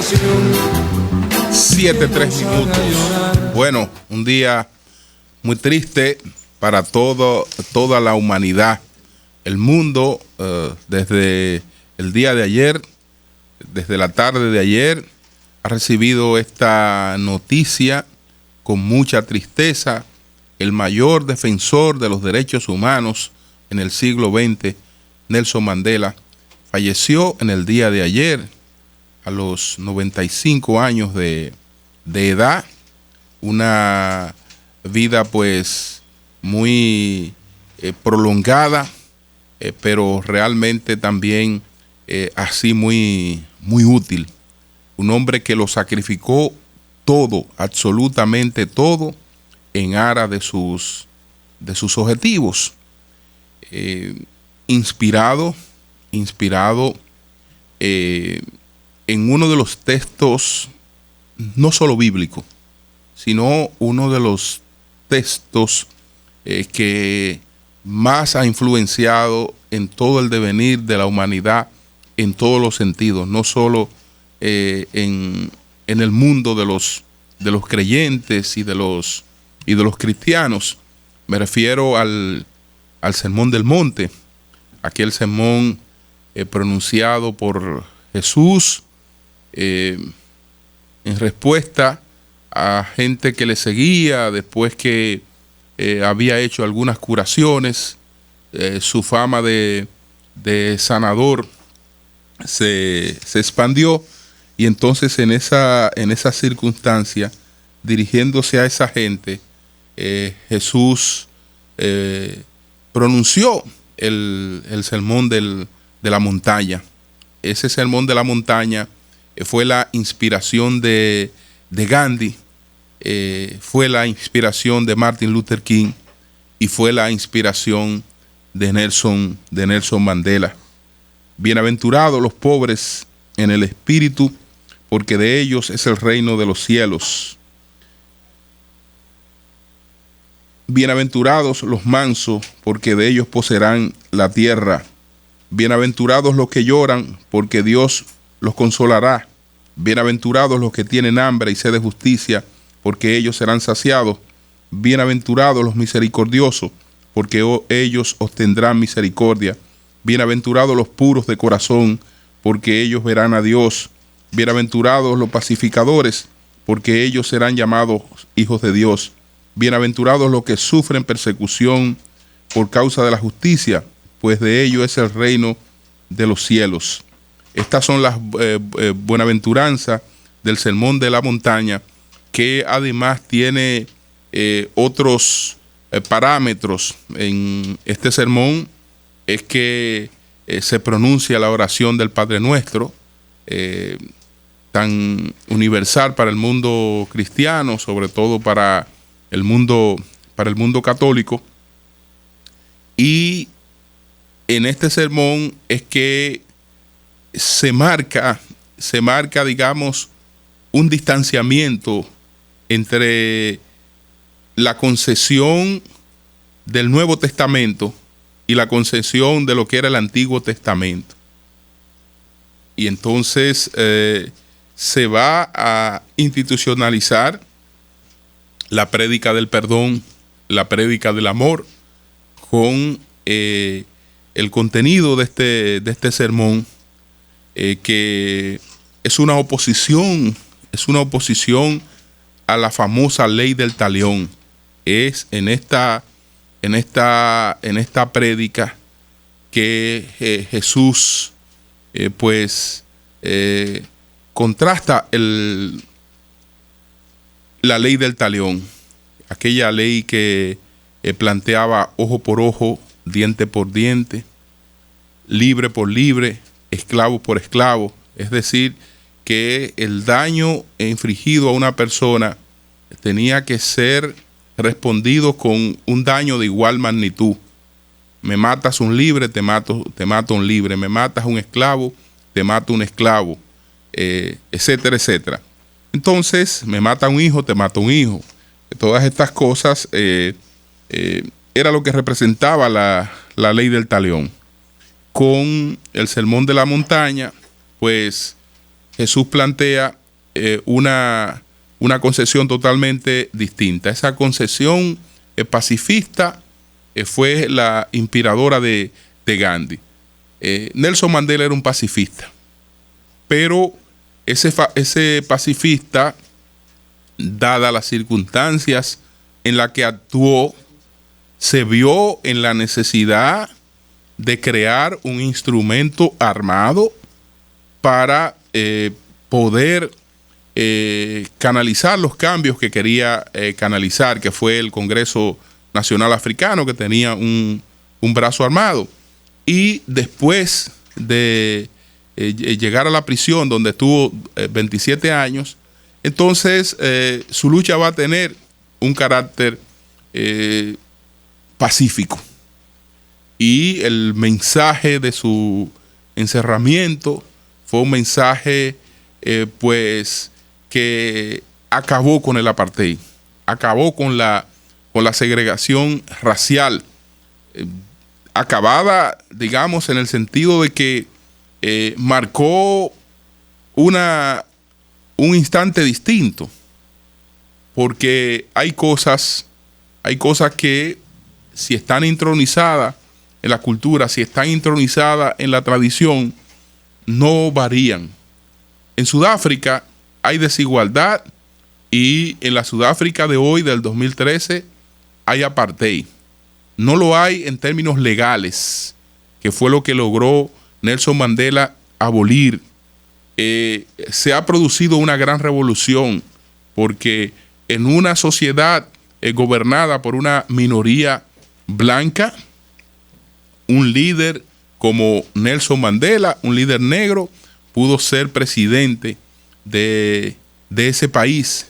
7:03. Bueno, un día muy triste para toda la humanidad. El mundo, desde el día de ayer, desde la tarde de ayer, ha recibido esta noticia con mucha tristeza. El mayor defensor de los derechos humanos en el siglo XX, Nelson Mandela, falleció en el día de ayer a los 95 años de edad. Una vida pues muy prolongada, pero realmente también así muy útil. Un hombre que lo sacrificó todo, absolutamente todo, en aras de sus objetivos. Inspirado en uno de los textos, no solo bíblico, sino uno de los textos que más ha influenciado en todo el devenir de la humanidad en todos los sentidos, no solo en el mundo de los creyentes y de los cristianos. Me refiero al Sermón del Monte, aquel sermón pronunciado por Jesús en respuesta a gente que le seguía después que había hecho algunas curaciones. Su fama de sanador se expandió, y entonces en esa circunstancia, dirigiéndose a esa gente, Jesús pronunció el sermón de la montaña. Ese sermón de la montaña fue la inspiración de Gandhi, fue la inspiración de Martin Luther King y fue la inspiración de Nelson Mandela. Bienaventurados los pobres en el espíritu, porque de ellos es el reino de los cielos. Bienaventurados los mansos, porque de ellos poseerán la tierra. Bienaventurados los que lloran, porque Dios los consolará. Bienaventurados los que tienen hambre y sed de justicia, porque ellos serán saciados. Bienaventurados los misericordiosos, porque ellos obtendrán misericordia. Bienaventurados los puros de corazón, porque ellos verán a Dios. Bienaventurados los pacificadores, porque ellos serán llamados hijos de Dios. Bienaventurados los que sufren persecución por causa de la justicia, pues de ellos es el reino de los cielos. Estas son las buenaventuranzas del Sermón de la Montaña, que además tiene otros parámetros. En este sermón es que se pronuncia la oración del Padre Nuestro, tan universal para el mundo cristiano, sobre todo para el mundo católico. Y en este sermón es que se marca, digamos, un distanciamiento entre la concesión del Nuevo Testamento y la concesión de lo que era el Antiguo Testamento. Y entonces se va a institucionalizar la prédica del perdón, la prédica del amor, con el contenido de este sermón, que es una oposición a la famosa ley del talión. Es en esta prédica que Jesús contrasta la ley del talión, aquella ley que planteaba ojo por ojo, diente por diente, libre por libre, esclavo por esclavo. Es decir, que el daño infligido a una persona tenía que ser respondido con un daño de igual magnitud. Me matas un libre, te mato un libre. Me matas un esclavo, te mato un esclavo, etcétera, etcétera. Entonces, me mata un hijo, te mato un hijo. Todas estas cosas era lo que representaba la ley del talión. Con el Sermón de la Montaña, pues Jesús plantea una concepción totalmente distinta. Esa concepción pacifista fue la inspiradora de Gandhi. Nelson Mandela era un pacifista, pero ese pacifista, dadas las circunstancias en las que actuó, se vio en la necesidad de crear un instrumento armado para poder canalizar los cambios que quería canalizar, que fue el Congreso Nacional Africano, que tenía un brazo armado. Y después de llegar a la prisión, donde estuvo 27 años, entonces su lucha va a tener un carácter pacífico. Y el mensaje de su encerramiento fue un mensaje pues que acabó con el apartheid, acabó con la segregación racial, acabada, digamos, en el sentido de que marcó un instante distinto, porque hay cosas que, si están intronizadas en la cultura, si están intronizadas en la tradición, no varían. En Sudáfrica hay desigualdad, y en la Sudáfrica de hoy, del 2013, hay apartheid. No lo hay en términos legales, que fue lo que logró Nelson Mandela abolir. Se ha producido una gran revolución, porque en una sociedad gobernada por una minoría blanca, un líder como Nelson Mandela, un líder negro, pudo ser presidente de ese país.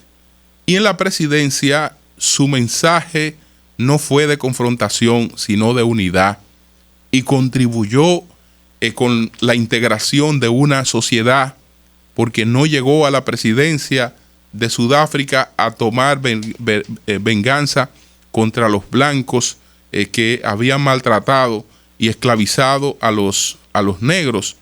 Y en la presidencia su mensaje no fue de confrontación, sino de unidad, y contribuyó con la integración de una sociedad, porque no llegó a la presidencia de Sudáfrica a tomar venganza contra los blancos que habían maltratado y esclavizado a los negros,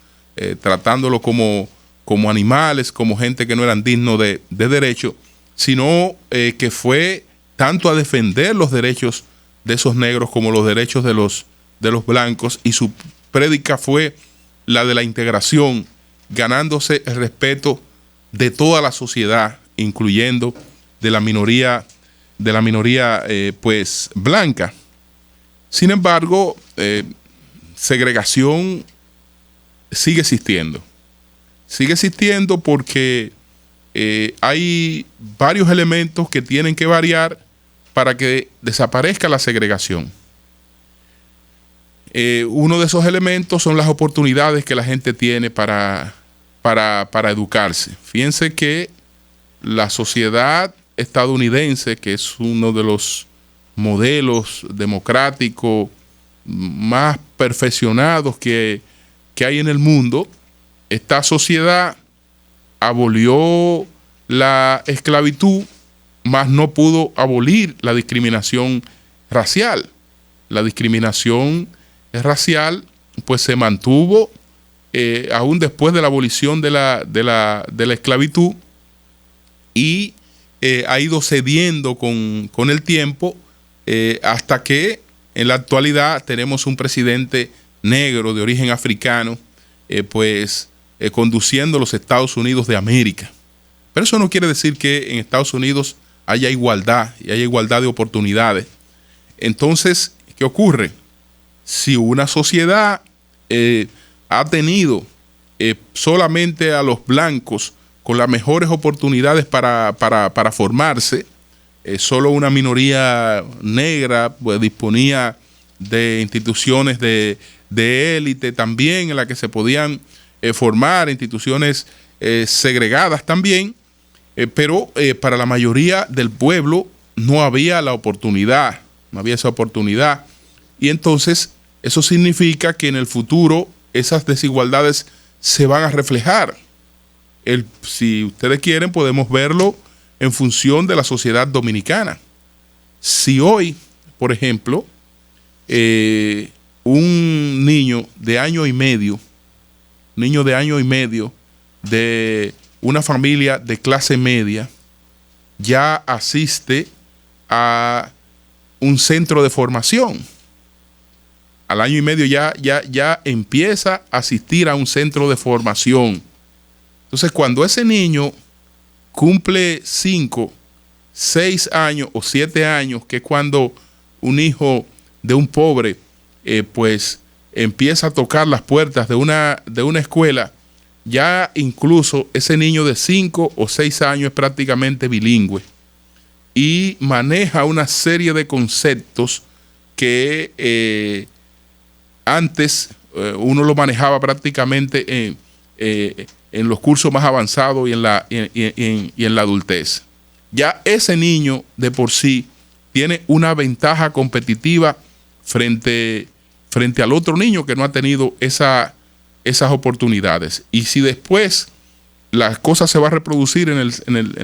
tratándolos como animales, como gente que no eran dignos de derecho, sino que fue tanto a defender los derechos de esos negros como los derechos de los blancos, y su prédica fue la de la integración, ganándose el respeto de toda la sociedad, incluyendo de la minoría pues blanca. Sin embargo, segregación sigue existiendo porque hay varios elementos que tienen que variar para que desaparezca la segregación. Uno de esos elementos son las oportunidades que la gente tiene para educarse. Fíjense que la sociedad estadounidense, que es uno de los modelos democráticos más perfeccionados que hay en el mundo, esta sociedad abolió la esclavitud, mas no pudo abolir la discriminación racial. La discriminación racial pues se mantuvo aún después de la abolición de la esclavitud, y ha ido cediendo con el tiempo hasta que en la actualidad tenemos un presidente negro de origen africano conduciendo los Estados Unidos de América. Pero eso no quiere decir que en Estados Unidos haya igualdad y haya igualdad de oportunidades. Entonces, ¿qué ocurre? Si una sociedad ha tenido solamente a los blancos con las mejores oportunidades para formarse, solo una minoría negra pues disponía de instituciones de élite también, en la que se podían formar, instituciones segregadas también, pero para la mayoría del pueblo no había la oportunidad, no había esa oportunidad. Y entonces eso significa que en el futuro esas desigualdades se van a reflejar. Si ustedes quieren, podemos verlo en función de la sociedad dominicana. Si hoy, por ejemplo, un niño de año y medio de una familia de clase media ya asiste a un centro de formación. Al año y medio ya empieza a asistir a un centro de formación. Entonces, cuando ese niño cumple 5, 6 años o 7 años, que es cuando un hijo de un pobre pues empieza a tocar las puertas de una escuela, ya incluso ese niño de 5 o 6 años es prácticamente bilingüe y maneja una serie de conceptos que antes uno lo manejaba prácticamente en los cursos más avanzados y en la adultez. Ya ese niño de por sí tiene una ventaja competitiva frente al otro niño que no ha tenido esas oportunidades. Y si después la cosa se va a reproducir en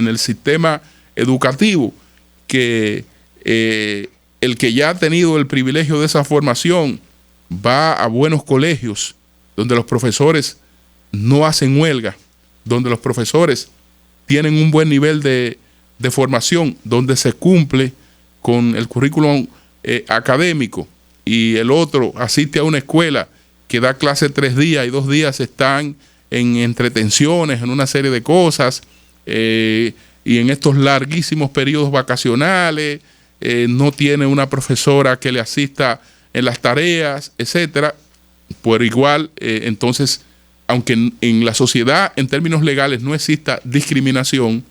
el sistema educativo, que el que ya ha tenido el privilegio de esa formación va a buenos colegios donde los profesores no hacen huelga, donde los profesores tienen un buen nivel de formación, donde se cumple con el currículum académico, y el otro asiste a una escuela que da clase 3 días y 2 días están en entretenciones, en una serie de cosas, y en estos larguísimos periodos vacacionales, no tiene una profesora que le asista en las tareas, etcétera. Por igual, entonces, aunque en la sociedad, en términos legales, no exista discriminación,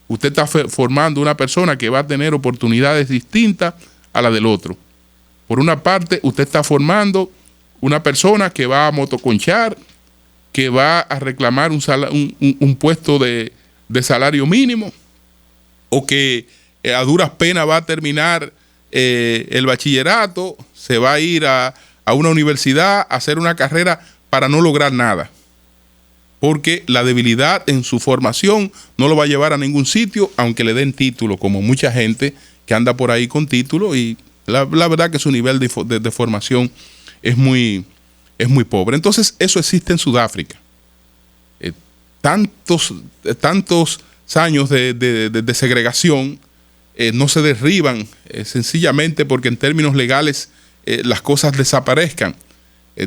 usted está formando una persona que va a tener oportunidades distintas a la del otro. Por una parte, usted está formando una persona que va a motoconchar, que va a reclamar un puesto de salario mínimo, o que a duras penas va a terminar el bachillerato, se va a ir a una universidad a hacer una carrera para no lograr nada. Porque la debilidad en su formación no lo va a llevar a ningún sitio, aunque le den título, como mucha gente que anda por ahí con título, y la verdad que su nivel de formación es muy pobre. Entonces, eso existe en Sudáfrica. Tantos años de segregación no se derriban sencillamente porque en términos legales las cosas desaparezcan.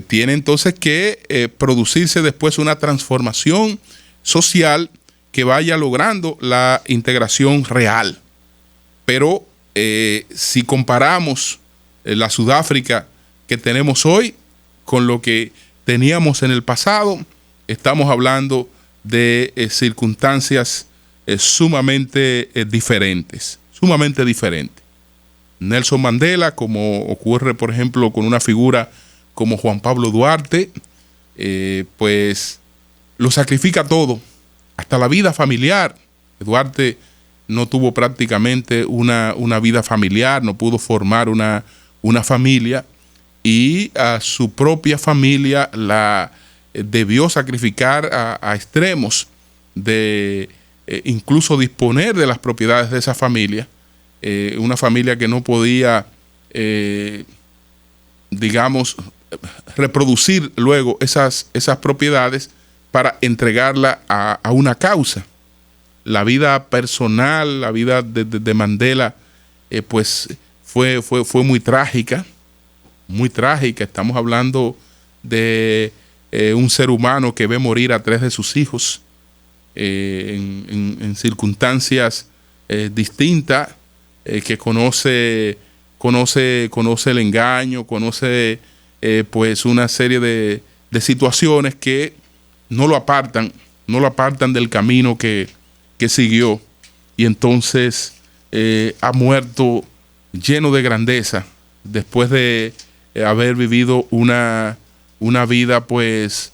Tiene entonces que producirse después una transformación social que vaya logrando la integración real. Pero si comparamos la Sudáfrica que tenemos hoy con lo que teníamos en el pasado, estamos hablando de circunstancias sumamente diferentes. Nelson Mandela, como ocurre por ejemplo con una figura como Juan Pablo Duarte, pues lo sacrifica todo, hasta la vida familiar. Duarte no tuvo prácticamente una vida familiar, no pudo formar una familia, y a su propia familia la debió sacrificar a extremos de incluso disponer de las propiedades de esa familia, una familia que no podía, digamos, reproducir luego esas propiedades para entregarla a una causa. La vida personal, la vida de Mandela, pues fue muy trágica, muy trágica. Estamos hablando de un ser humano que ve morir a 3 de sus hijos en circunstancias distintas, que conoce el engaño, conoce pues una serie de situaciones que no lo apartan del camino que siguió, y entonces ha muerto lleno de grandeza después de haber vivido una vida pues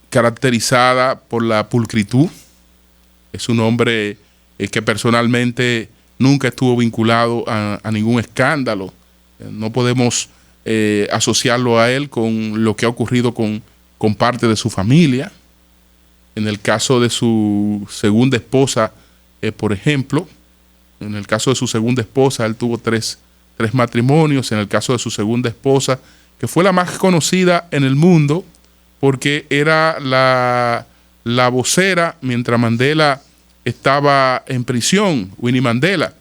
caracterizada por la pulcritud. Es un hombre que personalmente nunca estuvo vinculado a ningún escándalo. No podemos asociarlo a él con lo que ha ocurrido con parte de su familia. En el caso de su segunda esposa, por ejemplo, en el caso de su segunda esposa, él tuvo tres matrimonios. En el caso de su segunda esposa, que fue la más conocida en el mundo, porque era la vocera mientras Mandela estaba en prisión, Winnie Mandela.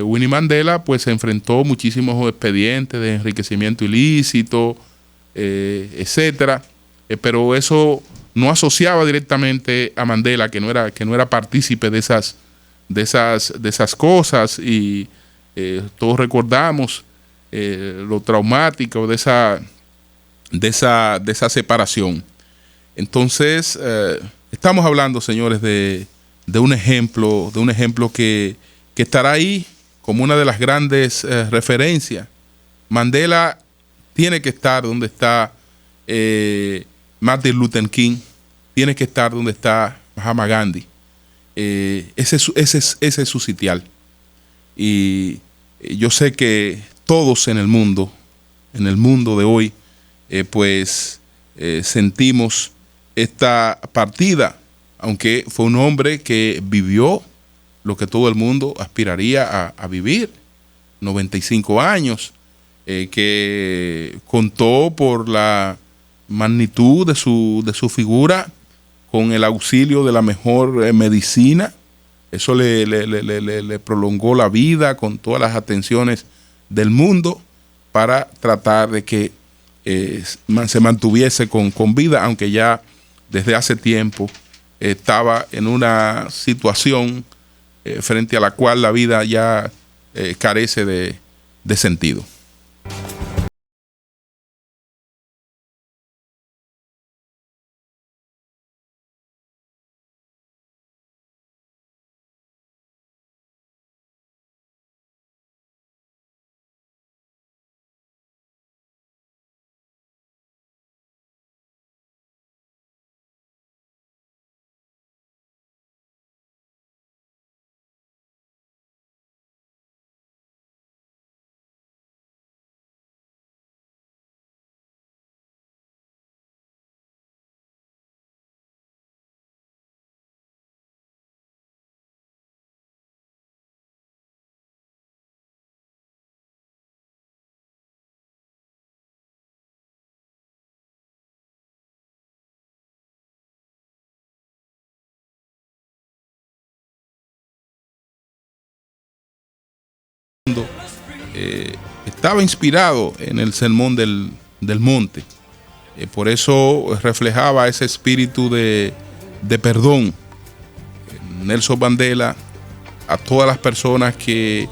Winnie Mandela pues enfrentó muchísimos expedientes de enriquecimiento ilícito, etcétera, pero eso no asociaba directamente a Mandela, que no era partícipe de esas cosas, y todos recordamos lo traumático de esa separación. Entonces, estamos hablando, señores, de un ejemplo que estará ahí como una de las grandes referencias. Mandela tiene que estar donde está Martin Luther King, tiene que estar donde está Mahatma Gandhi. Ese es su sitial. Y yo sé que todos en el mundo de hoy, sentimos esta partida, aunque fue un hombre que vivió lo que todo el mundo aspiraría a vivir, 95 años, que contó por la magnitud de su figura con el auxilio de la mejor medicina. Eso le prolongó la vida con todas las atenciones del mundo para tratar de que se mantuviese con vida, aunque ya desde hace tiempo estaba en una situación frente a la cual la vida ya carece de sentido. Estaba inspirado en el Sermón del Monte. Por eso reflejaba ese espíritu de perdón. Nelson Mandela, a todas las personas que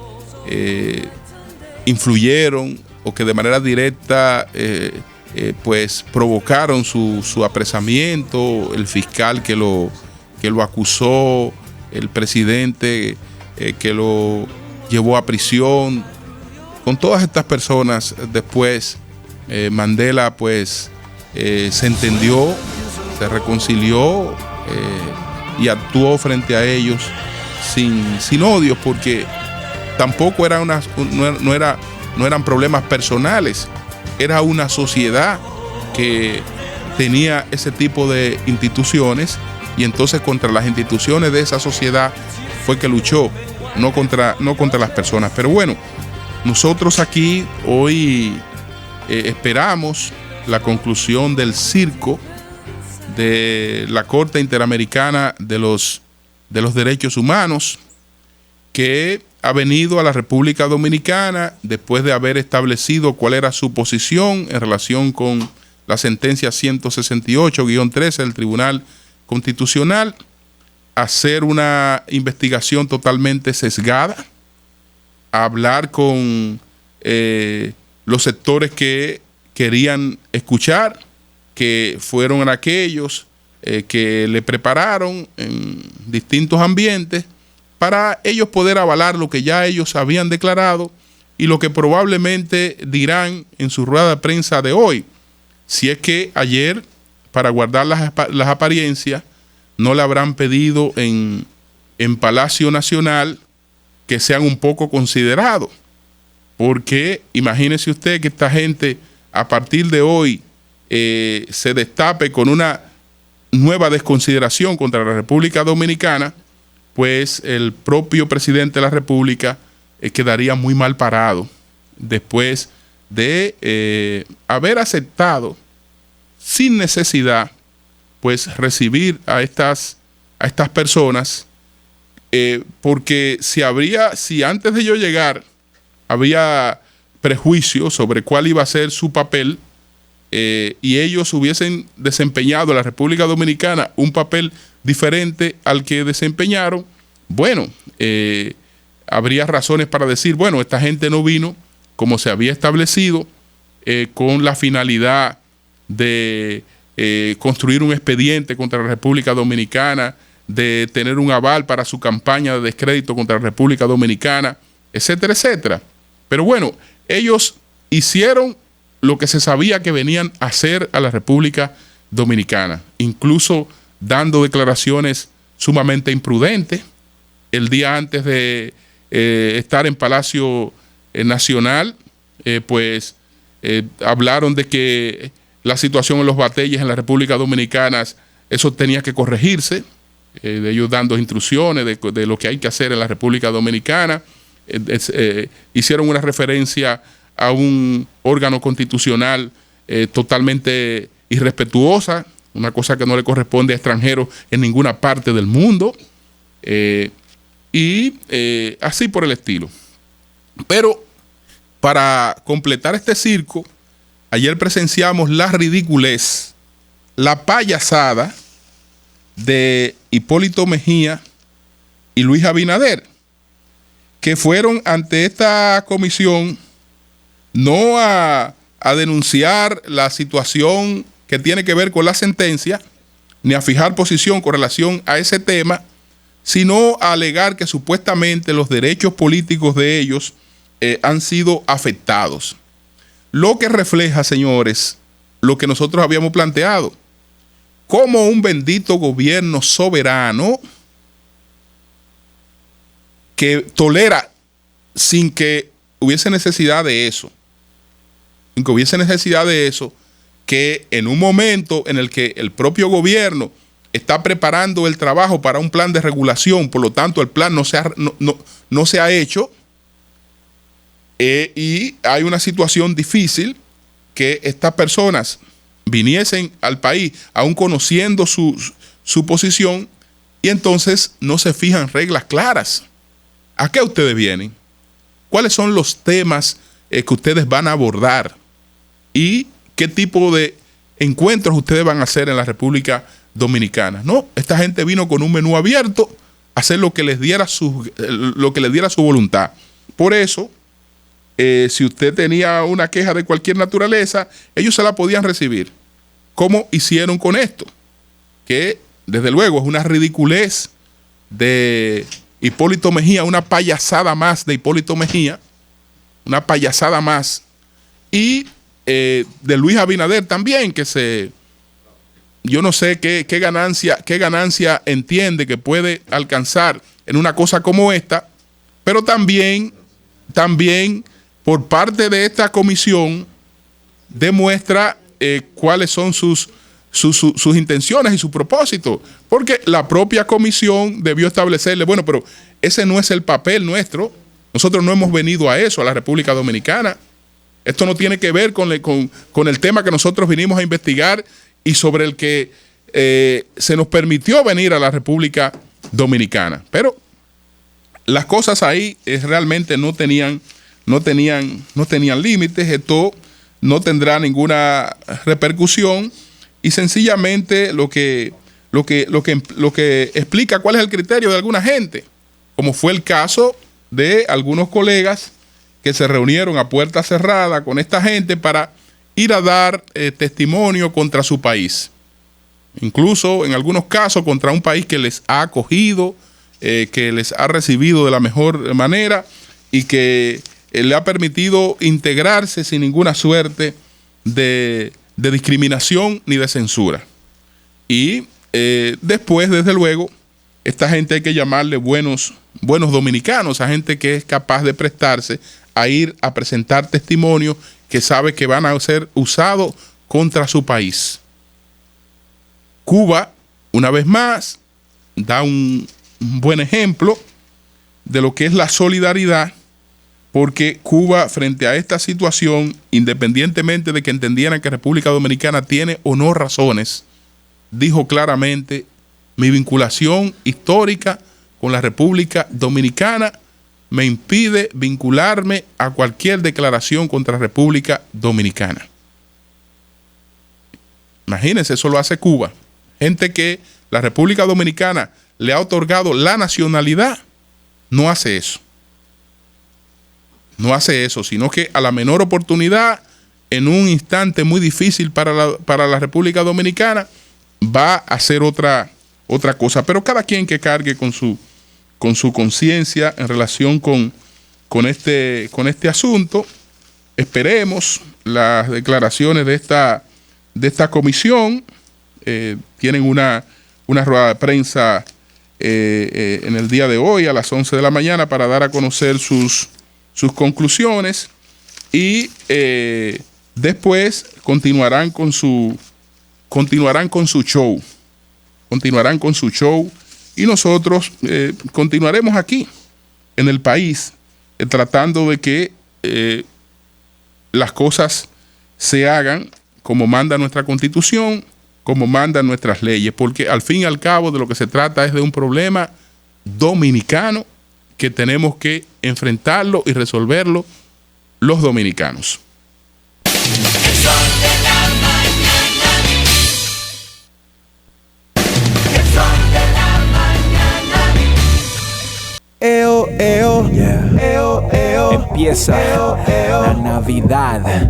influyeron o que de manera directa provocaron su apresamiento, el fiscal que lo acusó, el presidente que lo llevó a prisión. Con todas estas personas, después Mandela se entendió, se reconcilió y actuó frente a ellos sin odios, porque tampoco no eran problemas personales, era una sociedad que tenía ese tipo de instituciones, y entonces contra las instituciones de esa sociedad fue que luchó, no contra las personas. Pero bueno, nosotros aquí hoy esperamos la conclusión del circo de la Corte Interamericana de los Derechos Humanos, que ha venido a la República Dominicana después de haber establecido cuál era su posición en relación con la sentencia 168-13 del Tribunal Constitucional, hacer una investigación totalmente sesgada, a hablar con los sectores que querían escuchar, que fueron aquellos que le prepararon en distintos ambientes para ellos poder avalar lo que ya ellos habían declarado y lo que probablemente dirán en su rueda de prensa de hoy. Si es que ayer, para guardar las apariencias, no le habrán pedido en Palacio Nacional que sean un poco considerados, porque imagínese usted que esta gente a partir de hoy se destape con una nueva desconsideración contra la República Dominicana, pues el propio presidente de la República quedaría muy mal parado después de haber aceptado sin necesidad, pues, recibir a estas personas, porque si antes de yo llegar había prejuicios sobre cuál iba a ser su papel, y ellos hubiesen desempeñado en la República Dominicana un papel diferente al que desempeñaron, bueno, habría razones para decir, bueno, esta gente no vino como se había establecido, con la finalidad de construir un expediente contra la República Dominicana, de tener un aval para su campaña de descrédito contra la República Dominicana, etcétera, etcétera. Pero bueno, ellos hicieron lo que se sabía que venían a hacer a la República Dominicana, incluso dando declaraciones sumamente imprudentes. El día antes de estar en Palacio Nacional, hablaron de que la situación en los batalles en la República Dominicana, eso tenía que corregirse, de ellos dando instrucciones de lo que hay que hacer en la República Dominicana. Hicieron una referencia a un órgano constitucional totalmente irrespetuosa, una cosa que no le corresponde a extranjeros en ninguna parte del mundo, y así por el estilo. Pero para completar este circo, ayer presenciamos la ridiculez, la payasada de Hipólito Mejía y Luis Abinader, que fueron ante esta comisión no a denunciar la situación que tiene que ver con la sentencia, ni a fijar posición con relación a ese tema, sino a alegar que supuestamente los derechos políticos de ellos han sido afectados. Lo que refleja, señores, lo que nosotros habíamos planteado, como un bendito gobierno soberano que tolera sin que hubiese necesidad de eso, que en un momento en el que el propio gobierno está preparando el trabajo para un plan de regulación, por lo tanto el plan no se ha hecho, y hay una situación difícil, que estas personas viniesen al país aún conociendo su posición, y entonces no se fijan reglas claras. ¿A qué ustedes vienen? ¿Cuáles son los temas que ustedes van a abordar? ¿Y qué tipo de encuentros ustedes van a hacer en la República Dominicana? No, esta gente vino con un menú abierto a hacer lo que les diera su voluntad. Por eso, si usted tenía una queja de cualquier naturaleza, ellos se la podían recibir. ¿Cómo hicieron con esto? Que desde luego es una ridiculez de Hipólito Mejía, una payasada más de Hipólito Mejía, una payasada más, y de Luis Abinader también, que yo no sé qué ganancia entiende que puede alcanzar en una cosa como esta, pero también por parte de esta comisión demuestra cuáles son sus intenciones y sus propósitos, porque la propia comisión debió establecerle, bueno, pero ese no es el papel nuestro, nosotros no hemos venido a eso, a la República Dominicana, esto no tiene que ver con el tema que nosotros vinimos a investigar y sobre el que se nos permitió venir a la República Dominicana. Pero las cosas ahí realmente no tenían límites, esto no tendrá ninguna repercusión, y sencillamente lo que explica cuál es el criterio de alguna gente, como fue el caso de algunos colegas que se reunieron a puerta cerrada con esta gente para ir a dar testimonio contra su país. Incluso en algunos casos contra un país que les ha acogido, que les ha recibido de la mejor manera y que le ha permitido integrarse sin ninguna suerte de discriminación ni de censura. Y después, desde luego, esta gente hay que llamarle buenos dominicanos, a gente que es capaz de prestarse a ir a presentar testimonios que sabe que van a ser usados contra su país. Cuba, una vez más, da un buen ejemplo de lo que es la solidaridad porque Cuba, frente a esta situación, independientemente de que entendieran que República Dominicana tiene o no razones, dijo claramente: mi vinculación histórica con la República Dominicana me impide vincularme a cualquier declaración contra República Dominicana. Imagínense, eso lo hace Cuba. Gente que la República Dominicana le ha otorgado la nacionalidad, no hace eso. No hace eso, sino que a la menor oportunidad, en un instante muy difícil para la República Dominicana, va a hacer otra cosa. Pero cada quien que cargue con su conciencia en relación con este asunto. Esperemos las declaraciones de esta comisión. Tienen una rueda de prensa en el día de hoy a las 11 de la mañana para dar a conocer sus conclusiones, y después continuarán con su show. Continuarán con su show, y nosotros continuaremos aquí en el país tratando de que las cosas se hagan como manda nuestra Constitución, como mandan nuestras leyes, porque al fin y al cabo de lo que se trata es de un problema dominicano que tenemos que enfrentarlo y resolverlo los dominicanos. Empieza la Navidad.